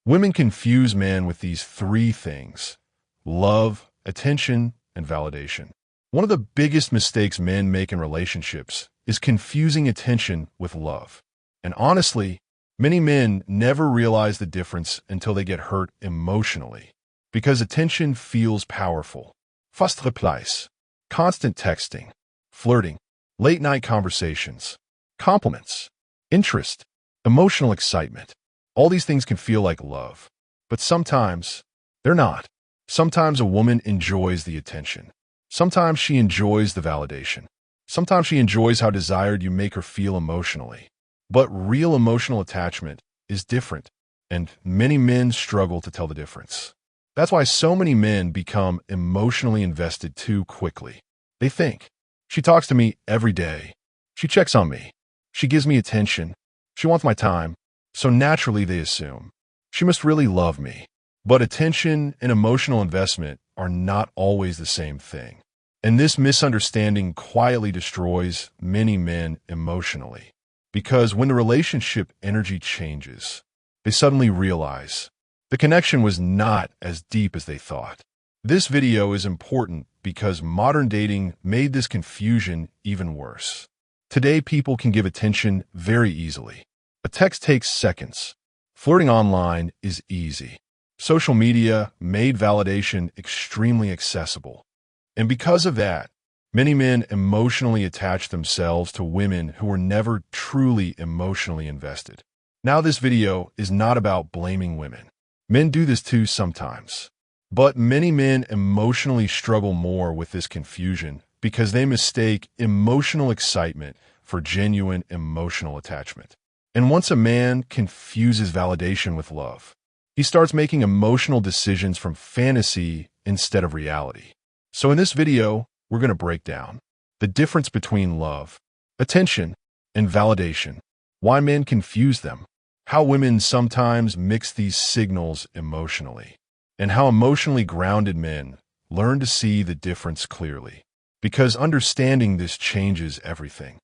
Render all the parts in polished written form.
Women confuse men with these three things: love, attention, and validation. One of the biggest mistakes men make in relationships is confusing attention with love. And honestly, many men never realize the difference until they get hurt emotionally. Because attention feels powerful. Fast replies, constant texting, flirting, late-night conversations, compliments, interest, emotional excitement. All these things can feel like love. But sometimes, they're not. Sometimes a woman enjoys the attention. Sometimes she enjoys the validation. Sometimes she enjoys how desired you make her feel emotionally. But real emotional attachment is different, and many men struggle to tell the difference. That's why so many men become emotionally invested too quickly. They think, she talks to me every day. She checks on me. She gives me attention. She wants my time. So naturally they assume, she must really love me. But attention and emotional investment are not always the same thing. And this misunderstanding quietly destroys many men emotionally. Because when the relationship energy changes, they suddenly realize the connection was not as deep as they thought. This video is important because modern dating made this confusion even worse. Today, people can give attention very easily. A text takes seconds. Flirting online is easy. Social media made validation extremely accessible. And because of that, many men emotionally attach themselves to women who were never truly emotionally invested. Now, this video is not about blaming women. Men do this too sometimes. But many men emotionally struggle more with this confusion because they mistake emotional excitement for genuine emotional attachment. And once a man confuses validation with love, he starts making emotional decisions from fantasy instead of reality. So in this video, we're going to break down the difference between love, attention, and validation, why men confuse them, how women sometimes mix these signals emotionally, and how emotionally grounded men learn to see the difference clearly. Because understanding this changes everything.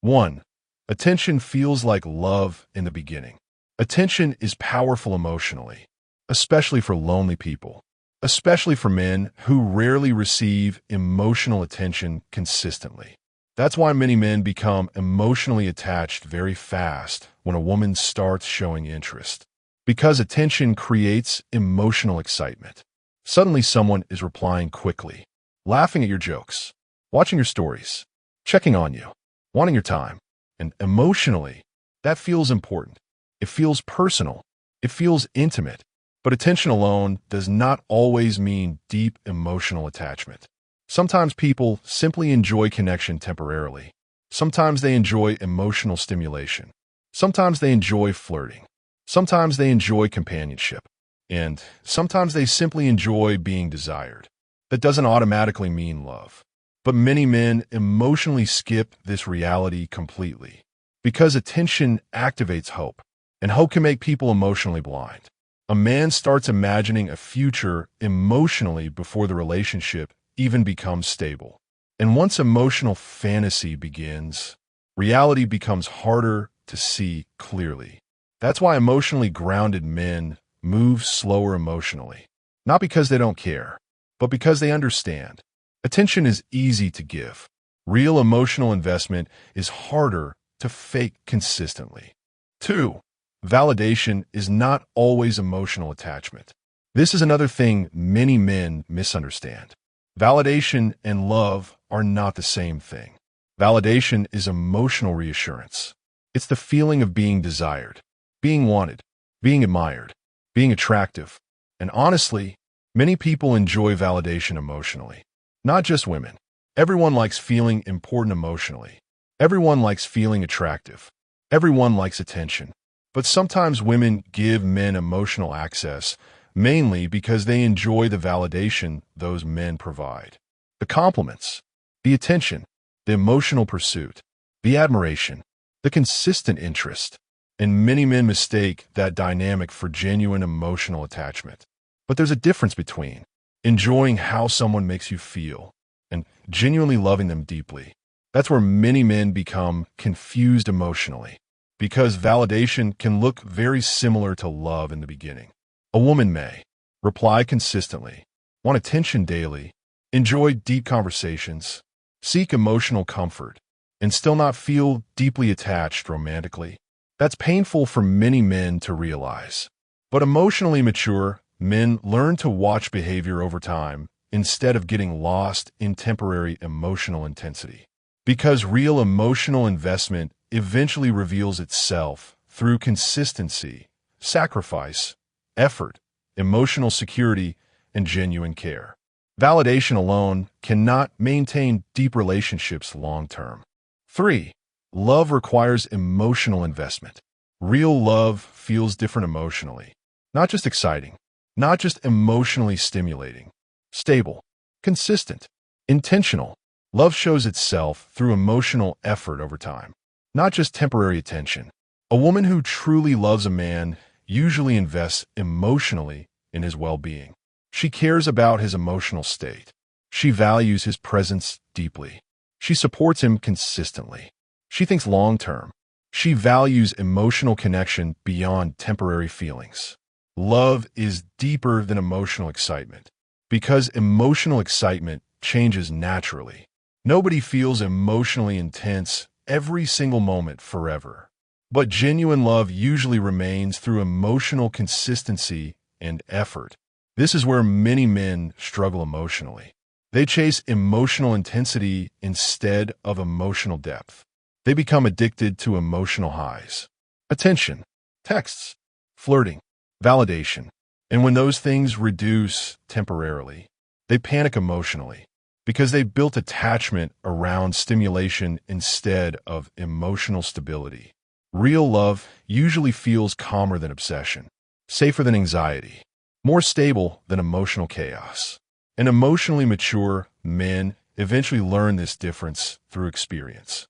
1. Attention feels like love in the beginning. Attention is powerful emotionally, especially for lonely people, especially for men who rarely receive emotional attention consistently. That's why many men become emotionally attached very fast when a woman starts showing interest. Because attention creates emotional excitement. Suddenly someone is replying quickly, laughing at your jokes, watching your stories, checking on you, wanting your time. And emotionally, that feels important. It feels personal. It feels intimate. But attention alone does not always mean deep emotional attachment. Sometimes people simply enjoy connection temporarily. Sometimes they enjoy emotional stimulation. Sometimes they enjoy flirting. Sometimes they enjoy companionship. And sometimes they simply enjoy being desired. That doesn't automatically mean love. But many men emotionally skip this reality completely. Because attention activates hope. And hope can make people emotionally blind. A man starts imagining a future emotionally before the relationship even becomes stable. And once emotional fantasy begins, reality becomes harder to see clearly. That's why emotionally grounded men move slower emotionally. Not because they don't care, but because they understand. Attention is easy to give. Real emotional investment is harder to fake consistently. 2. Validation is not always emotional attachment. This is another thing many men misunderstand. Validation and love are not the same thing. Validation is emotional reassurance. It's the feeling of being desired, being wanted, being admired, being attractive. And honestly, many people enjoy validation emotionally. Not just women. Everyone likes feeling important emotionally. Everyone likes feeling attractive. Everyone likes attention. But sometimes women give men emotional access, mainly because they enjoy the validation those men provide. The compliments, the attention, the emotional pursuit, the admiration, the consistent interest. And many men mistake that dynamic for genuine emotional attachment. But there's a difference between enjoying how someone makes you feel and genuinely loving them deeply. That's where many men become confused emotionally. because validation can look very similar to love in the beginning. A woman may reply consistently, want attention daily, enjoy deep conversations, seek emotional comfort, and still not feel deeply attached romantically. That's painful for many men to realize. But emotionally mature men learn to watch behavior over time instead of getting lost in temporary emotional intensity. Because real emotional investment eventually reveals itself through consistency, sacrifice, effort, emotional security, and genuine care. Validation alone cannot maintain deep relationships long-term. 3. Love requires emotional investment. Real love feels different emotionally. Not just exciting, not just emotionally stimulating. Stable, consistent, intentional. Love shows itself through emotional effort over time, not just temporary attention. A woman who truly loves a man usually invests emotionally in his well-being. She cares about his emotional state. She values his presence deeply. She supports him consistently. She thinks long-term. She values emotional connection beyond temporary feelings. Love is deeper than emotional excitement, because emotional excitement changes naturally. Nobody feels emotionally intense every single moment forever. But genuine love usually remains through emotional consistency and effort. This is where many men struggle emotionally. They chase emotional intensity instead of emotional depth. They become addicted to emotional highs. Attention, texts, flirting, validation. And when those things reduce temporarily, they panic emotionally because they built attachment around stimulation instead of emotional stability. Real love usually feels calmer than obsession, safer than anxiety, more stable than emotional chaos. And emotionally mature men eventually learn this difference through experience.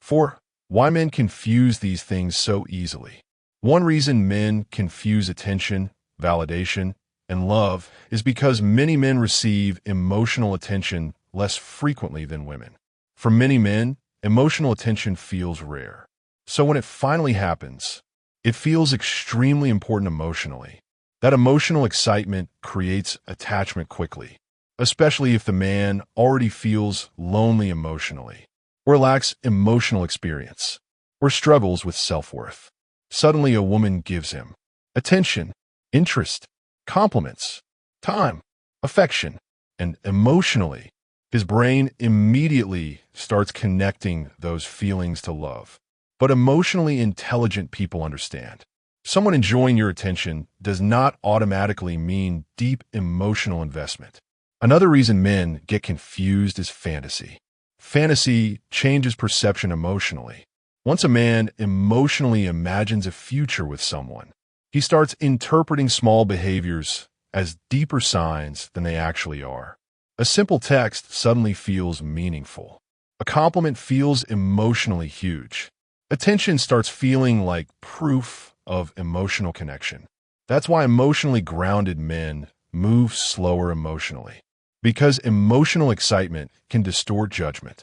4. Why men confuse these things so easily. One reason men confuse attention, validation, and love is because many men receive emotional attention less frequently than women. For many men, emotional attention feels rare. So when it finally happens, it feels extremely important emotionally. That emotional excitement creates attachment quickly, especially if the man already feels lonely emotionally, or lacks emotional experience, or struggles with self-worth. Suddenly a woman gives him attention, interest, compliments, time, affection, and emotionally, his brain immediately starts connecting those feelings to love. But emotionally intelligent people understand. Someone enjoying your attention does not automatically mean deep emotional investment. Another reason men get confused is fantasy. Fantasy changes perception emotionally. Once a man emotionally imagines a future with someone, he starts interpreting small behaviors as deeper signs than they actually are. A simple text suddenly feels meaningful. A compliment feels emotionally huge. Attention starts feeling like proof of emotional connection. That's why emotionally grounded men move slower emotionally, because emotional excitement can distort judgment.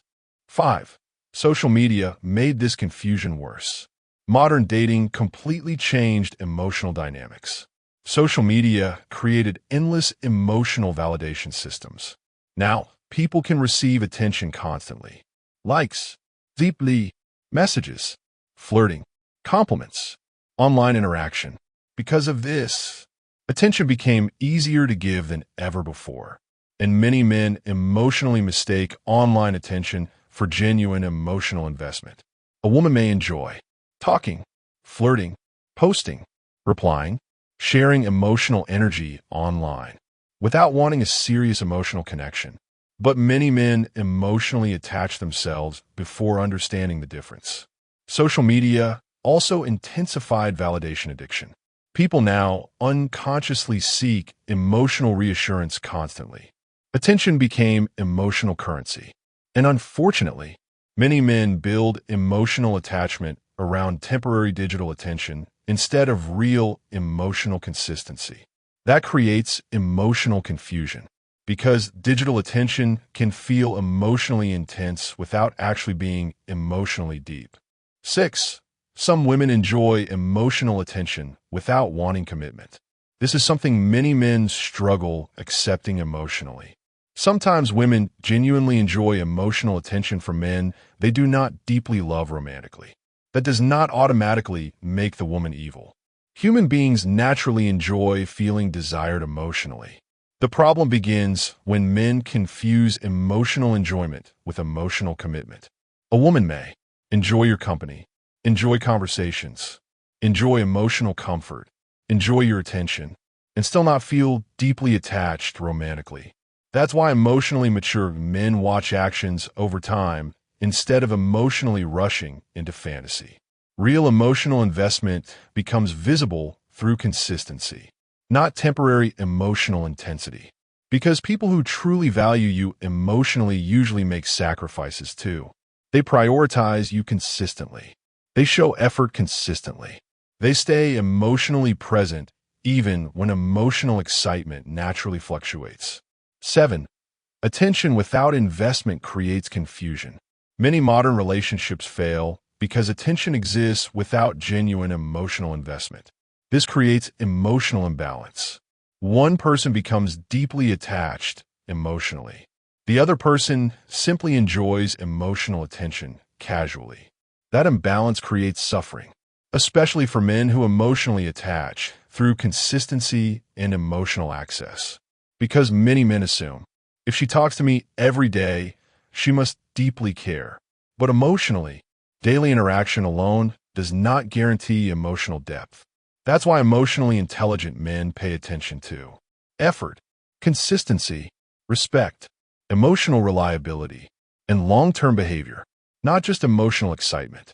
5. Social media made this confusion worse. Modern dating completely changed emotional dynamics. Social media created endless emotional validation systems. Now, people can receive attention constantly. Likes, deeply, messages, flirting, compliments, online interaction. Because of this, attention became easier to give than ever before, and many men emotionally mistake online attention for genuine emotional investment. A woman may enjoy talking, flirting, posting, replying, sharing emotional energy online without wanting a serious emotional connection. But many men emotionally attach themselves before understanding the difference. Social media also intensified validation addiction. People now unconsciously seek emotional reassurance constantly. Attention became emotional currency. And unfortunately, many men build emotional attachment around temporary digital attention instead of real emotional consistency. That creates emotional confusion, because digital attention can feel emotionally intense without actually being emotionally deep. 6. Some women enjoy emotional attention without wanting commitment. This is something many men struggle accepting emotionally. Sometimes women genuinely enjoy emotional attention from men they do not deeply love romantically. That does not automatically make the woman evil. Human beings naturally enjoy feeling desired emotionally. The problem begins when men confuse emotional enjoyment with emotional commitment. A woman may enjoy your company, enjoy conversations, enjoy emotional comfort, enjoy your attention, and still not feel deeply attached romantically. That's why emotionally mature men watch actions over time instead of emotionally rushing into fantasy. Real emotional investment becomes visible through consistency, not temporary emotional intensity. Because people who truly value you emotionally usually make sacrifices too. They prioritize you consistently. They show effort consistently. They stay emotionally present even when emotional excitement naturally fluctuates. 7. Attention without investment creates confusion. Many modern relationships fail because attention exists without genuine emotional investment. This creates emotional imbalance. One person becomes deeply attached emotionally. The other person simply enjoys emotional attention casually. That imbalance creates suffering, especially for men who emotionally attach through consistency and emotional access. Because many men assume, if she talks to me every day, she must deeply care. But emotionally, daily interaction alone does not guarantee emotional depth. That's why emotionally intelligent men pay attention to effort, consistency, respect, emotional reliability, and long-term behavior, not just emotional excitement.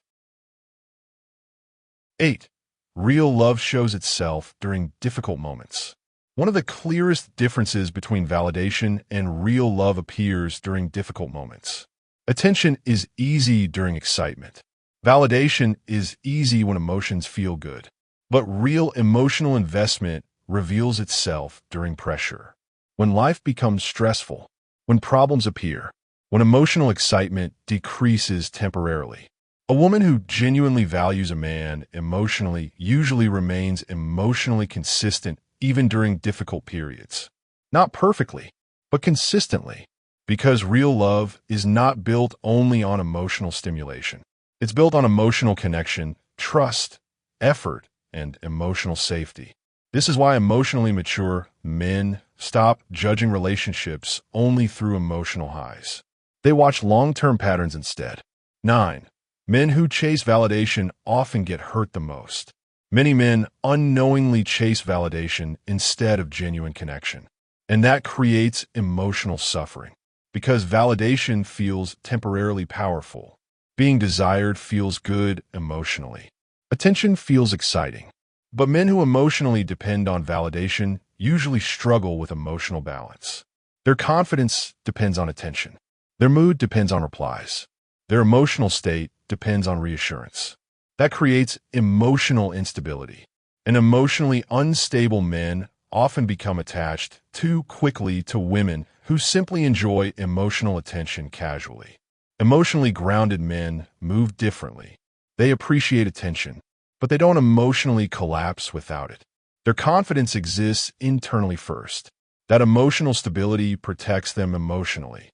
8. Real love shows itself during difficult moments. One of the clearest differences between validation and real love appears during difficult moments. Attention is easy during excitement. Validation is easy when emotions feel good. But real emotional investment reveals itself during pressure. When life becomes stressful, when problems appear, when emotional excitement decreases temporarily. A woman who genuinely values a man emotionally usually remains emotionally consistent even during difficult periods. Not perfectly, but consistently. Because real love is not built only on emotional stimulation. It's built on emotional connection, trust, effort, and emotional safety. This is why emotionally mature men stop judging relationships only through emotional highs. They watch long-term patterns instead. 9. Men who chase validation often get hurt the most. Many men unknowingly chase validation instead of genuine connection. And that creates emotional suffering. Because validation feels temporarily powerful. Being desired feels good emotionally. Attention feels exciting. But men who emotionally depend on validation usually struggle with emotional balance. Their confidence depends on attention. Their mood depends on replies. Their emotional state depends on reassurance. That creates emotional instability. And emotionally unstable men often become attached too quickly to women who simply enjoy emotional attention casually. Emotionally grounded men move differently. They appreciate attention, but they don't emotionally collapse without it. Their confidence exists internally first. That emotional stability protects them emotionally.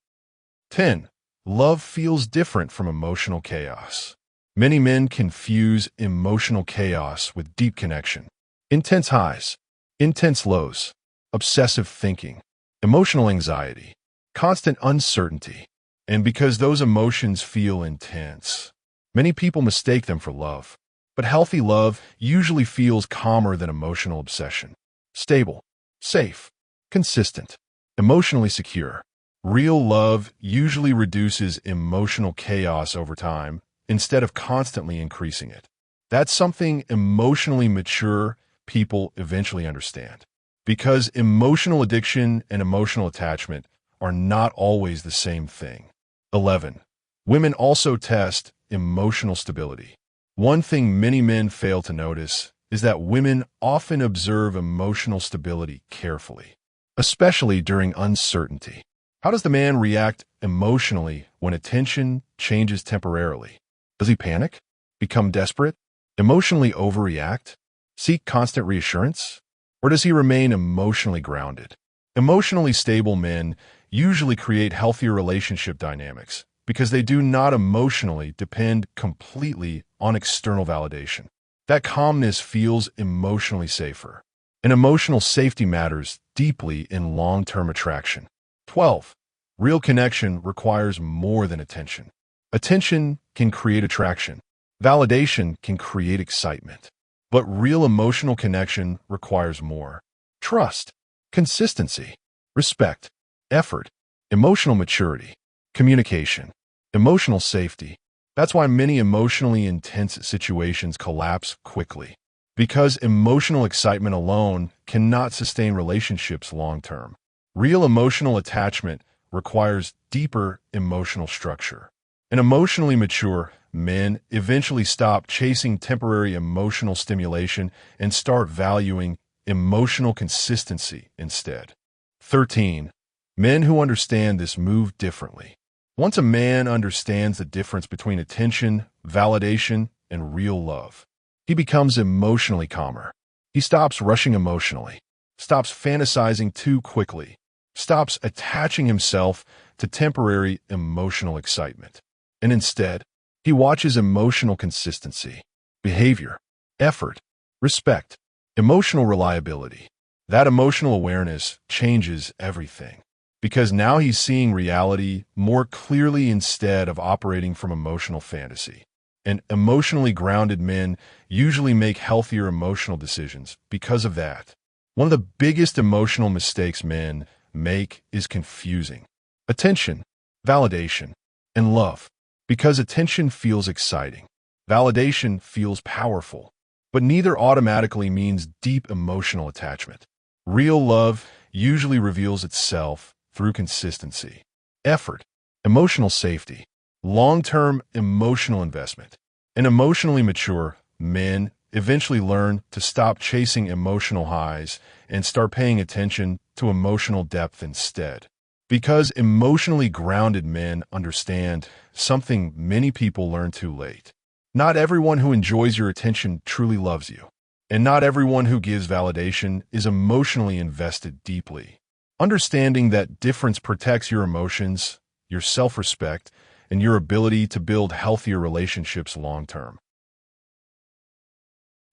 10. Love feels different from emotional chaos. Many men confuse emotional chaos with deep connection. Intense highs, intense lows, obsessive thinking, emotional anxiety, constant uncertainty. And because those emotions feel intense, many people mistake them for love. But healthy love usually feels calmer than emotional obsession. Stable, safe, consistent, emotionally secure. Real love usually reduces emotional chaos over time instead of constantly increasing it. That's something emotionally mature people eventually understand. Because emotional addiction and emotional attachment are not always the same thing. 11. Women also test emotional stability. One thing many men fail to notice is that women often observe emotional stability carefully, especially during uncertainty. How does the man react emotionally when attention changes temporarily? Does he panic? Become desperate? emotionally overreact, seek constant reassurance, or does he remain emotionally grounded? Emotionally stable men usually create healthier relationship dynamics because they do not emotionally depend completely on external validation. That calmness feels emotionally safer. And emotional safety matters deeply in long-term attraction. 12. Real connection requires more than attention. Attention can create attraction. Validation can create excitement. But real emotional connection requires more. Trust, consistency, respect, effort, emotional maturity, communication, emotional safety. That's why many emotionally intense situations collapse quickly. Because emotional excitement alone cannot sustain relationships long-term. Real emotional attachment requires deeper emotional structure. And emotionally mature men eventually stop chasing temporary emotional stimulation and start valuing emotional consistency instead. 13. Men who understand this move differently. Once a man understands the difference between attention, validation, and real love, he becomes emotionally calmer. He stops rushing emotionally, stops fantasizing too quickly, stops attaching himself to temporary emotional excitement. And instead, he watches emotional consistency, behavior, effort, respect, emotional reliability. That emotional awareness changes everything. Because now he's seeing reality more clearly instead of operating from emotional fantasy. And emotionally grounded men usually make healthier emotional decisions because of that. One of the biggest emotional mistakes men make is confusing attention, validation, and love. Because attention feels exciting, validation feels powerful, but neither automatically means deep emotional attachment. Real love usually reveals itself through consistency, effort, emotional safety, long-term emotional investment. And emotionally mature men eventually learn to stop chasing emotional highs and start paying attention to emotional depth instead. Because emotionally grounded men understand something many people learn too late. Not everyone who enjoys your attention truly loves you, and not everyone who gives validation is emotionally invested deeply. Understanding that difference protects your emotions, your self-respect, and your ability to build healthier relationships long-term.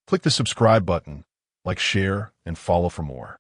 Click the subscribe button, like, share, and follow for more.